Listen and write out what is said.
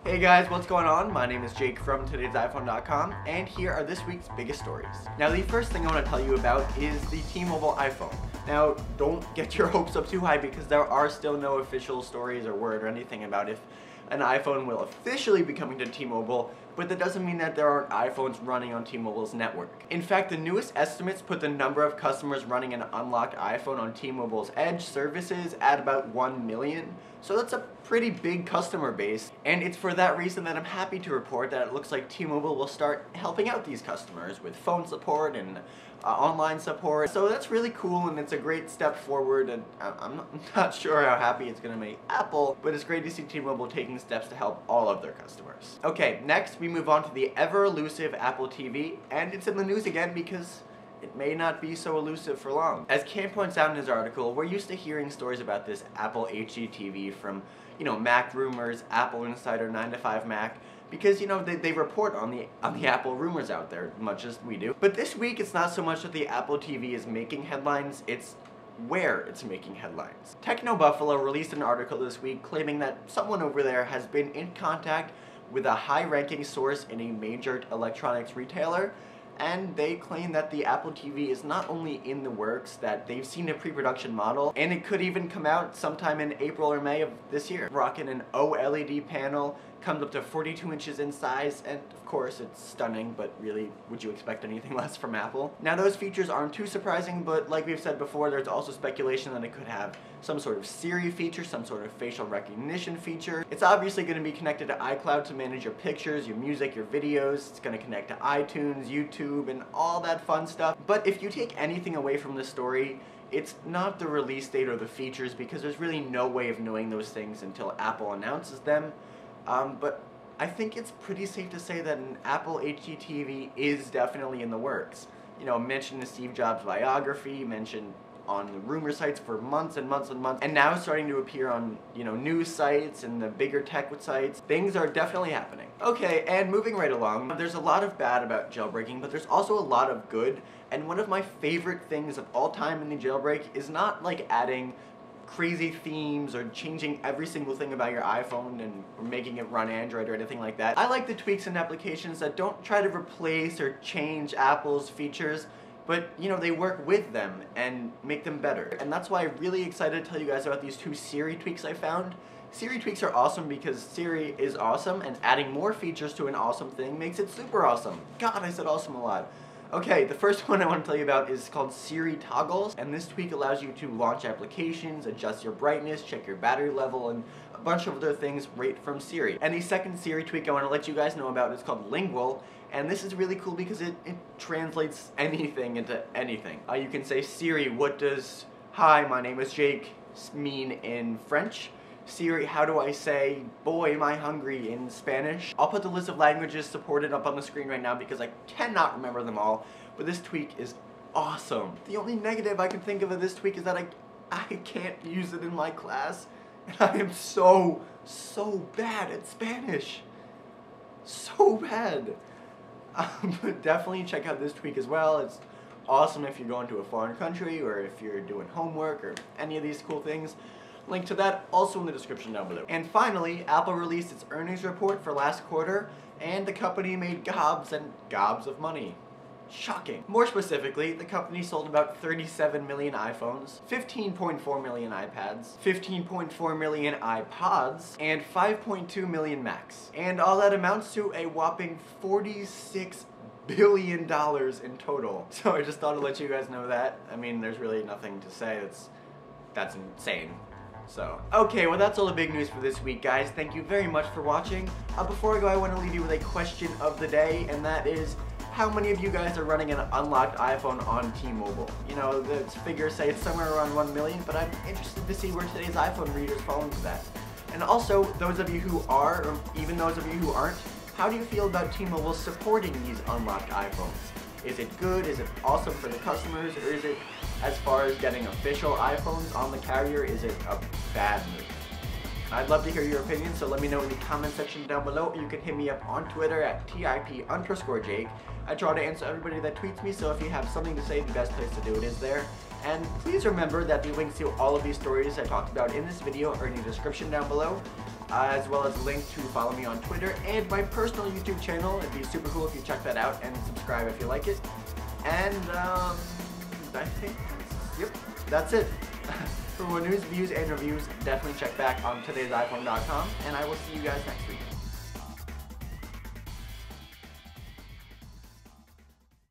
Hey guys, what's going on? My name is Jake from TodaysiPhone.com, and here are this week's biggest stories. Now, the first thing I want to tell you about is the T-Mobile iPhone. Now, don't get your hopes up too high because there are still no official stories or word or anything about if an iPhone will officially be coming to T-Mobile, but that doesn't mean that there aren't iPhones running on T-Mobile's network. In fact, the newest estimates put the number of customers running an unlocked iPhone on T-Mobile's Edge services at about 1 million. So that's a pretty big customer base, and it's for that reason that I'm happy to report that it looks like T-Mobile will start helping out these customers with phone support and online support. So that's really cool, and it's a great step forward, and I'm not sure how happy it's going to make Apple, but it's great to see T-Mobile taking steps to help all of their customers. Okay, next we move on to the ever-elusive Apple TV, and it's in the news again because it may not be so elusive for long. As Cam points out in his article, we're used to hearing stories about this Apple HDTV from, Mac Rumors, Apple Insider, 9to5Mac, because, they report on the Apple rumors out there, much as we do. But this week, it's not so much that the Apple TV is making headlines, it's where it's making headlines. Techno Buffalo released an article this week claiming that someone over there has been in contact with a high-ranking source in a major electronics retailer, and they claim that the Apple TV is not only in the works, that they've seen a pre-production model, and it could even come out sometime in April or May of this year. Rocking an OLED panel, comes up to 42 inches in size, and of course it's stunning, but really, would you expect anything less from Apple? Now, those features aren't too surprising, but like we've said before, there's also speculation that it could have some sort of Siri feature, some sort of facial recognition feature. It's obviously going to be connected to iCloud to manage your pictures, your music, your videos. It's going to connect to iTunes, YouTube, and all that fun stuff. But if you take anything away from this story, it's not the release date or the features, because there's really no way of knowing those things until Apple announces them. But I think it's pretty safe to say that an Apple HDTV is definitely in the works. Mentioned in Steve Jobs' biography, mentioned on the rumor sites for months and months and months, and now starting to appear on, news sites and the bigger tech sites. Things are definitely happening. Okay, and moving right along, there's a lot of bad about jailbreaking, but there's also a lot of good, and one of my favorite things of all time in the jailbreak is not like adding crazy themes or changing every single thing about your iPhone and making it run Android or anything like that. I like the tweaks and applications that don't try to replace or change Apple's features, but they work with them and make them better. And that's why I'm really excited to tell you guys about these two Siri tweaks I found. Siri tweaks are awesome because Siri is awesome, and adding more features to an awesome thing makes it super awesome. God, I said awesome a lot. Okay, the first one I want to tell you about is called SiriToggles, and this tweak allows you to launch applications, adjust your brightness, check your battery level, and a bunch of other things right from Siri. And the second Siri tweak I want to let you guys know about is called Lingual, and this is really cool because it translates anything into anything. You can say, Siri, what does "Hi, my name is Jake" mean in French? Siri, how do I say "boy, am I hungry" in Spanish? I'll put the list of languages supported up on the screen right now because I cannot remember them all, but this tweak is awesome. The only negative I can think of this tweak is that I can't use it in my class, and I am so bad at Spanish. So bad. But definitely check out this tweak as well. It's awesome if you're going to a foreign country or if you're doing homework or any of these cool things. Link to that also in the description down below. And finally, Apple released its earnings report for last quarter, and the company made gobs and gobs of money. Shocking. More specifically, the company sold about 37 million iPhones, 15.4 million iPads, 15.4 million iPods, and 5.2 million Macs. And all that amounts to a whopping $46 billion in total. So I just thought I'd let you guys know that. I mean, there's really nothing to say. That's insane. So, okay, well that's all the big news for this week, guys. Thank you very much for watching. Before I go, I want to leave you with a question of the day, and that is, how many of you guys are running an unlocked iPhone on T-Mobile? The figures say it's somewhere around 1 million, but I'm interested to see where today's iPhone readers fall into that. And also, those of you who are, or even those of you who aren't, how do you feel about T-Mobile supporting these unlocked iPhones? Is it good? Is it awesome for the customers? Or is it, as far as getting official iPhones on the carrier, is it a bad move? I'd love to hear your opinion, so let me know in the comment section down below. You can hit me up on Twitter at @TIP_Jake. I try to answer everybody that tweets me, so if you have something to say, the best place to do it is there. And please remember that the links to all of these stories I talked about in this video are in the description down below, as well as a link to follow me on Twitter and my personal YouTube channel. It'd be super cool if you check that out and subscribe if you like it. And I think that's it. For more news, views, and reviews, definitely check back on TodaysiPhone.com, and I will see you guys next week.